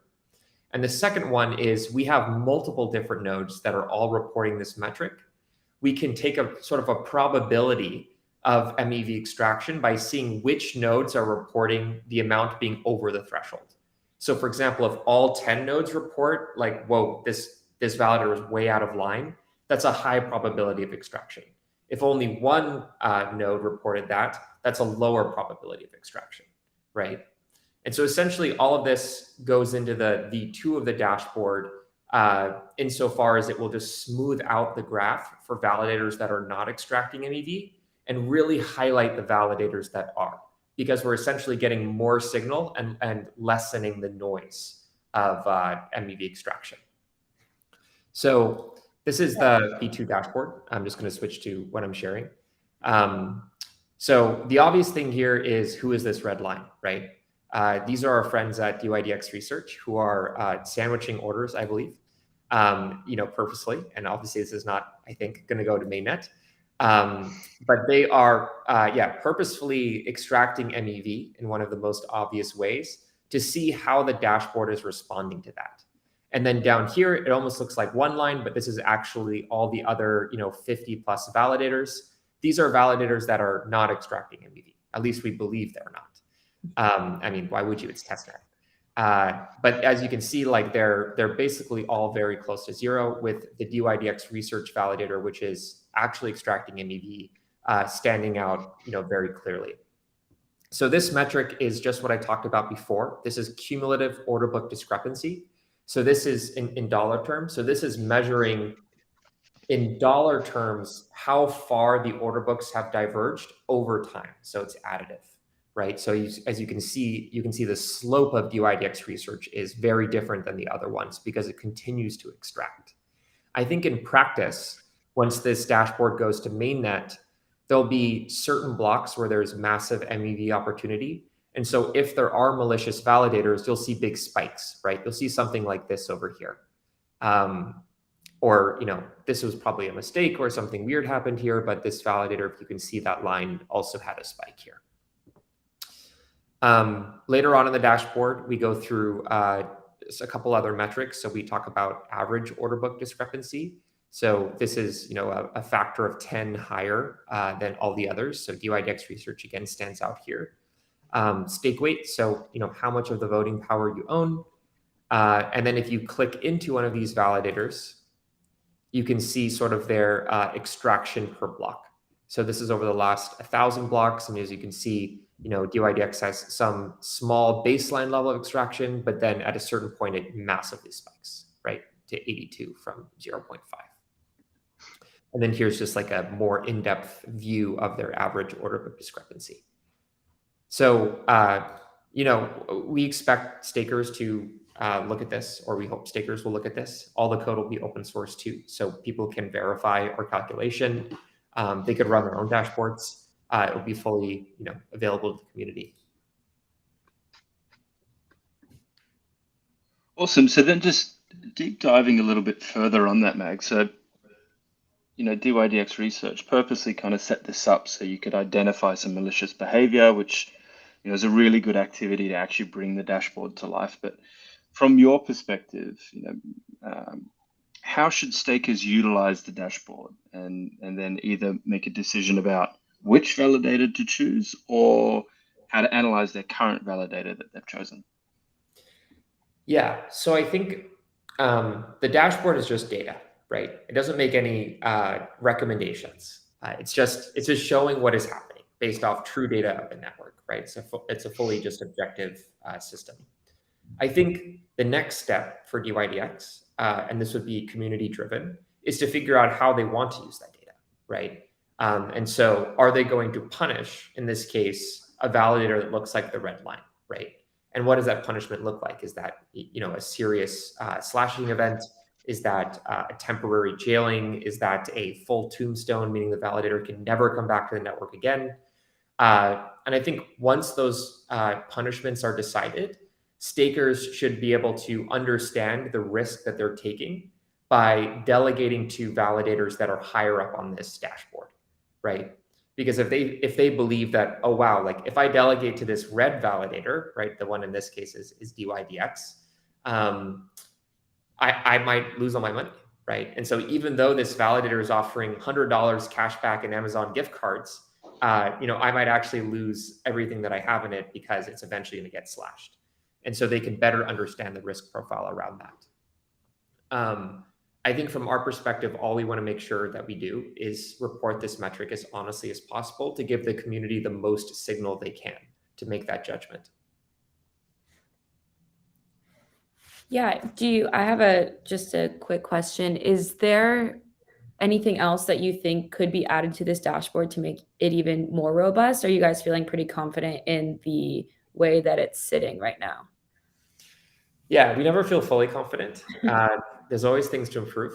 And the second one is we have multiple different nodes that are all reporting this metric. We can take a sort of a probability of MEV extraction by seeing which nodes are reporting the amount being over the threshold. So for example, if all 10 nodes report like, whoa, this validator is way out of line, that's a high probability of extraction. If only one node reported that, that's a lower probability of extraction, right? And so essentially all of this goes into the V2 of the dashboard insofar as it will just smooth out the graph for validators that are not extracting MEV and really highlight the validators that are, because we're essentially getting more signal and lessening the noise of MEV extraction. So this is the V2 dashboard. I'm just going to switch to what I'm sharing. So the obvious thing here is, who is this red line, right? These are our friends at dYdX Research who are sandwiching orders, I believe, purposely. And obviously this is not, I think, going to go to mainnet. But they are, purposefully extracting MEV in one of the most obvious ways to see how the dashboard is responding to that. And then down here, it almost looks like one line, but this is actually all the other, 50 plus validators. These are validators that are not extracting MEV. At least we believe they're not. Why would you? It's testnet. But as you can see, like they're basically all very close to zero, with the dYdX Research validator, which is actually extracting MEV, standing out, very clearly. So this metric is just what I talked about before. This is cumulative order book discrepancy. So this is in dollar terms. So this is measuring in dollar terms how far the order books have diverged over time. So it's additive, right? So as you can see the slope of dYdX Research is very different than the other ones because it continues to extract. I think in practice, once this dashboard goes to mainnet, there'll be certain blocks where there's massive MEV opportunity. And so if there are malicious validators, you'll see big spikes, right? You'll see something like this over here. Or, this was probably a mistake or something weird happened here, but this validator, if you can see that line, also had a spike here. Later on in the dashboard, we go through a couple other metrics. So we talk about average order book discrepancy. So this is, a factor of 10 higher than all the others. So dYdX Research again stands out here. Stake weight, so how much of the voting power you own. And then if you click into one of these validators, you can see sort of their extraction per block. So this is over the last 1,000 blocks. And as you can see, dYdX has some small baseline level of extraction, but then at a certain point, it massively spikes, right, to 82 from 0.5. And then here's just like a more in-depth view of their average order book discrepancy. So, we expect stakers to look at this, or we hope stakers will look at this. All the code will be open source too, so people can verify our calculation. They could run their own dashboards. It will be fully, available to the community. Awesome. So then just deep diving a little bit further on that, Mag. So, dYdX Research purposely kind of set this up so you could identify some malicious behavior, which is a really good activity to actually bring the dashboard to life. But from your perspective, how should stakers utilize the dashboard and then either make a decision about which validator to choose or how to analyze their current validator that they've chosen? Yeah, so I think the dashboard is just data, right? It doesn't make any recommendations. It's just showing what is happening based off true data of the network, right? So it's a fully just objective system. I think the next step for dYdX, and this would be community driven, is to figure out how they want to use that data, right? And so are they going to punish, in this case, a validator that looks like the red line, right? And what does that punishment look like? Is that, a serious slashing event? Is that a temporary jailing? Is that a full tombstone, meaning the validator can never come back to the network again? And I think once those punishments are decided, stakers should be able to understand the risk that they're taking by delegating to validators that are higher up on this dashboard, right? Because if they believe that, oh wow, like if I delegate to this red validator, right, the one in this case is dYdX, I might lose all my money, right? And so even though this validator is offering $100 cash back and Amazon gift cards, I might actually lose everything that I have in it because it's eventually going to get slashed. And so they can better understand the risk profile around that. I think from our perspective, all we want to make sure that we do is report this metric as honestly as possible to give the community the most signal they can to make that judgment. Yeah, I have just a quick question. Is there anything else that you think could be added to this dashboard to make it even more robust? Are you guys feeling pretty confident in the way that it's sitting right now? Yeah, we never feel fully confident. There's always things to improve.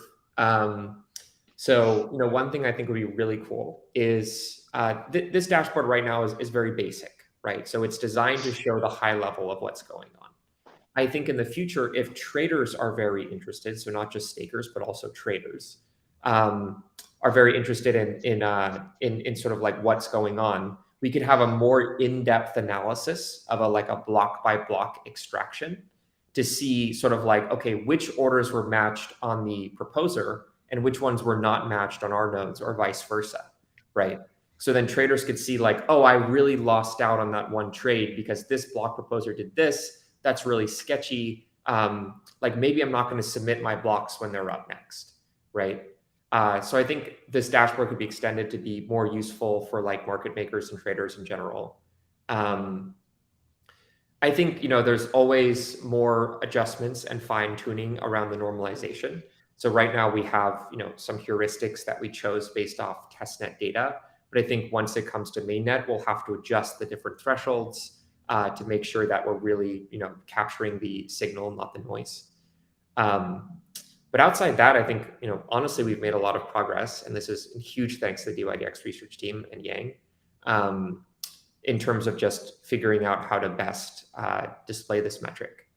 So, one thing I think would be really cool is this dashboard right now is very basic, right? So it's designed to show the high level of what's going on. I think in the future, if traders are very interested, so not just stakers, but also traders, are very interested in sort of like what's going on, we could have a more in-depth analysis of a block by block extraction to see sort of like, okay, which orders were matched on the proposer and which ones were not matched on our nodes or vice versa, right? So then traders could see like, oh, I really lost out on that one trade because this block proposer did this. That's really sketchy. Like maybe I'm not going to submit my blocks when they're up next, right? So I think this dashboard could be extended to be more useful for like market makers and traders in general. I think, there's always more adjustments and fine tuning around the normalization. So right now we have, some heuristics that we chose based off testnet data. But I think once it comes to mainnet, we'll have to adjust the different thresholds to make sure that we're really, capturing the signal, not the noise. But outside that, I think, honestly, we've made a lot of progress. And this is a huge thanks to the dYdX research team and Yang. In terms of just figuring out how to best display this metric.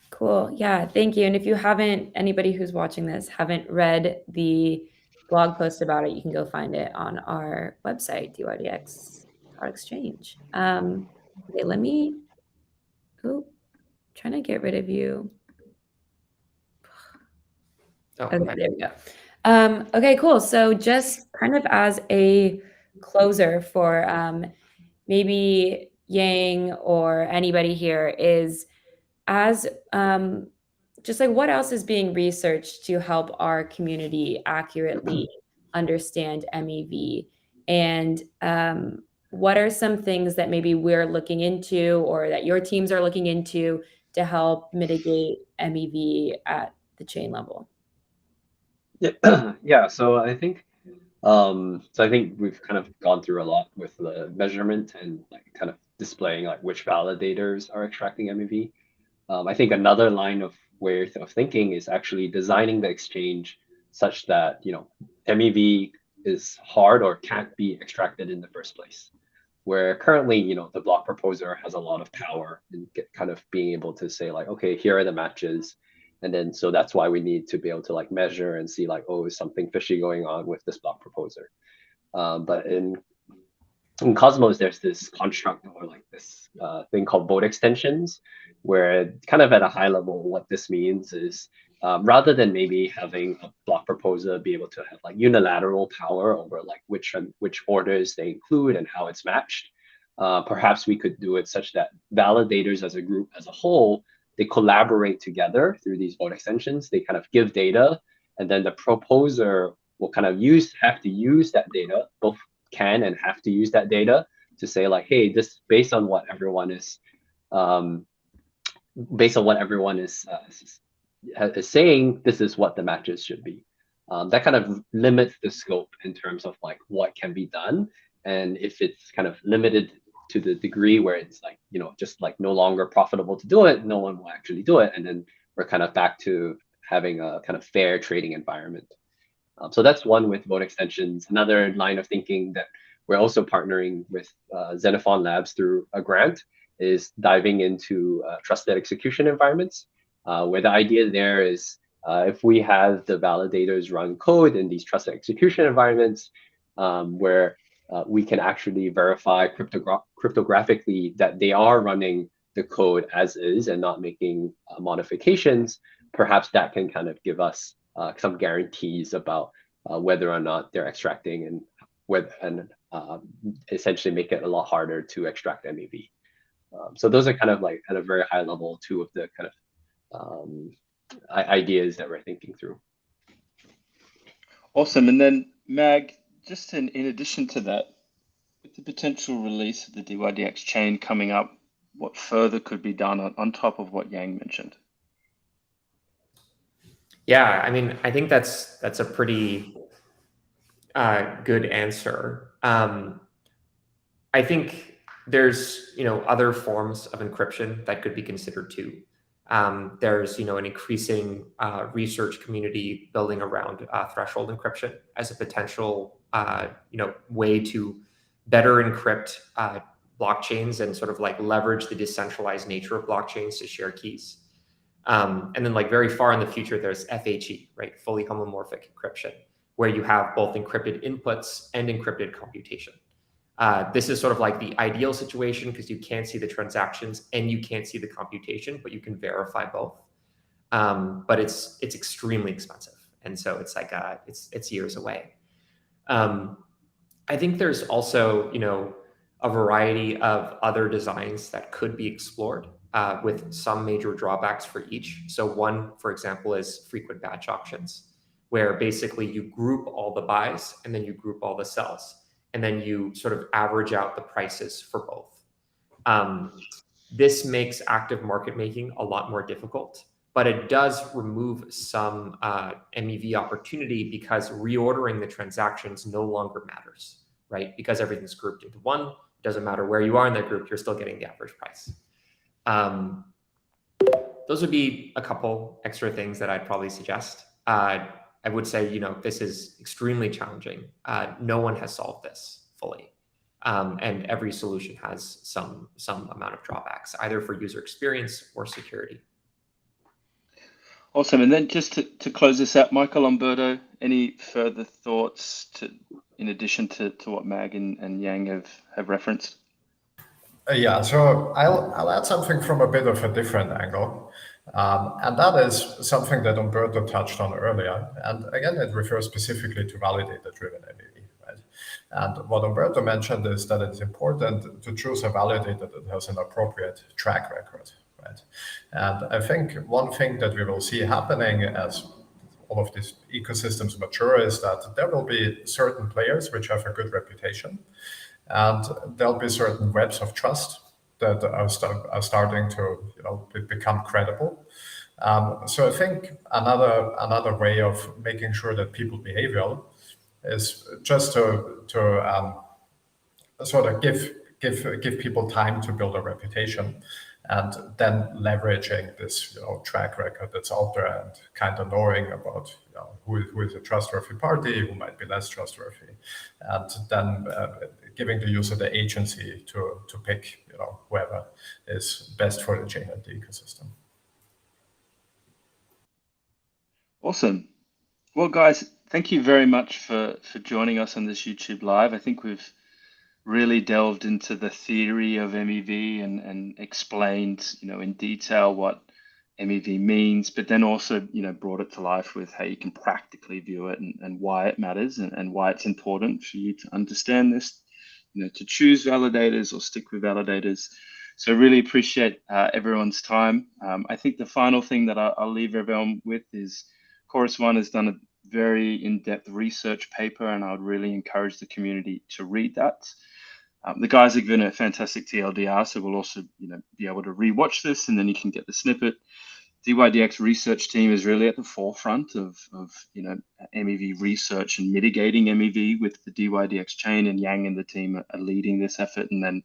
Cool. Yeah, thank you. And if you anybody who's watching this haven't read the blog post about it, you can go find it on our website, dYdX.exchange. Okay, trying to get rid of you. Okay, there we go. Okay, cool. So just kind of as a closer for maybe Yang or anybody here is just like what else is being researched to help our community accurately understand MEV, and what are some things that maybe we're looking into or that your teams are looking into to help mitigate MEV at the chain level? Yeah, yeah. So I think we've kind of gone through a lot with the measurement and like kind of displaying like which validators are extracting MEV. I think another line of way of thinking is actually designing the exchange such that MEV is hard or can't be extracted in the first place. Where currently, the block proposer has a lot of power in kind of being able to say like, okay, here are the matches. And then, so that's why we need to be able to like measure and see like, oh, is something fishy going on with this block proposer? But in Cosmos, there's this construct or like this thing called vote extensions, where kind of at a high level, what this means is rather than maybe having a block proposer be able to have like unilateral power over like which orders they include and how it's matched, perhaps we could do it such that validators as a group as a whole, they collaborate together through these vote extensions. They kind of give data, and then the proposer will kind of have to use that data, both can and have to use that data to say like, hey, this based on what everyone is saying, this is what the matches should be. That kind of limits the scope in terms of like what can be done. And if it's kind of limited to the degree where it's like, just like no longer profitable to do it, no one will actually do it. And then we're kind of back to having a kind of fair trading environment. So that's one with vote extensions. Another line of thinking that we're also partnering with Xenophon Labs through a grant is diving into trusted execution environments, where the idea there is if we have the validators run code in these trusted execution environments, where we can actually verify cryptographically that they are running the code as is and not making modifications, perhaps that can kind of give us some guarantees about whether or not they're extracting and essentially make it a lot harder to extract MEV. So those are kind of like at a very high level, two of the kind of ideas that we're thinking through. Awesome. And then Mag, just in addition to that, with the potential release of the dYdX chain coming up, what further could be done on top of what Yang mentioned? Yeah, I mean, I think that's a pretty good answer. I think there's other forms of encryption that could be considered too. There's an increasing research community building around threshold encryption as a potential way to better encrypt blockchains and sort of like leverage the decentralized nature of blockchains to share keys. And then like very far in the future, there's FHE, right? Fully homomorphic encryption, where you have both encrypted inputs and encrypted computation. This is sort of like the ideal situation because you can't see the transactions and you can't see the computation, but you can verify both. But it's extremely expensive, and so it's like it's years away. I think there's also a variety of other designs that could be explored with some major drawbacks for each. So one, for example, is frequent batch auctions, where basically you group all the buys and then you group all the sells, and then you sort of average out the prices for both. This makes active market making a lot more difficult, but it does remove some MEV opportunity because reordering the transactions no longer matters, right? Because everything's grouped into one. It doesn't matter where you are in that group, you're still getting the average price. Those would be a couple extra things that I'd probably suggest. I would say, this is extremely challenging. No one has solved this fully. And every solution has some amount of drawbacks, either for user experience or security. Awesome. And then just to close this out, Michael, Umberto, any further thoughts in addition to what Mag and Yang have referenced? Yeah, so I'll add something from a bit of a different angle. And that is something that Umberto touched on earlier. And again, it refers specifically to validator-driven MEV, right? And what Umberto mentioned is that it's important to choose a validator that has an appropriate track record, right? And I think one thing that we will see happening as all of these ecosystems mature is that there will be certain players which have a good reputation, and there'll be certain webs of trust that are starting to become credible. So I think another way of making sure that people behave well is just to sort of give people time to build a reputation, and then leveraging this track record that's out there and kind of knowing about who is a trustworthy party, who might be less trustworthy, and then giving the user the agency to pick whoever is best for the chain and the ecosystem. Awesome. Well, guys, thank you very much for joining us on this YouTube Live. I think we've really delved into the theory of MEV and explained, in detail what MEV means, but then also, brought it to life with how you can practically view it and why it matters and why it's important for you to understand this, to choose validators or stick with validators. So really appreciate everyone's time. I think the final thing that I'll leave everyone with is Chorus One has done a very in-depth research paper, and I would really encourage the community to read that. The guys have given a fantastic TLDR, so we'll also be able to rewatch this, and then you can get the snippet. dYdX research team is really at the forefront of MEV research and mitigating MEV with the dYdX chain, and Yang and the team are leading this effort. And then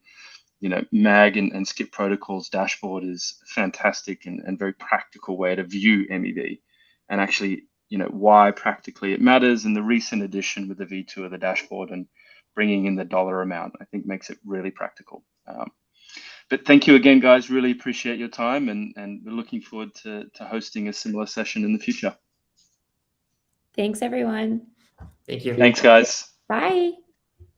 MAG and Skip Protocol's dashboard is a fantastic and very practical way to view MEV, and actually why practically it matters. And the recent addition with the V2 of the dashboard and bringing in the dollar amount, I think makes it really practical. But thank you again, guys. Really appreciate your time, and we're looking forward to hosting a similar session in the future. Thanks, everyone. Thank you. Thanks, guys. Bye.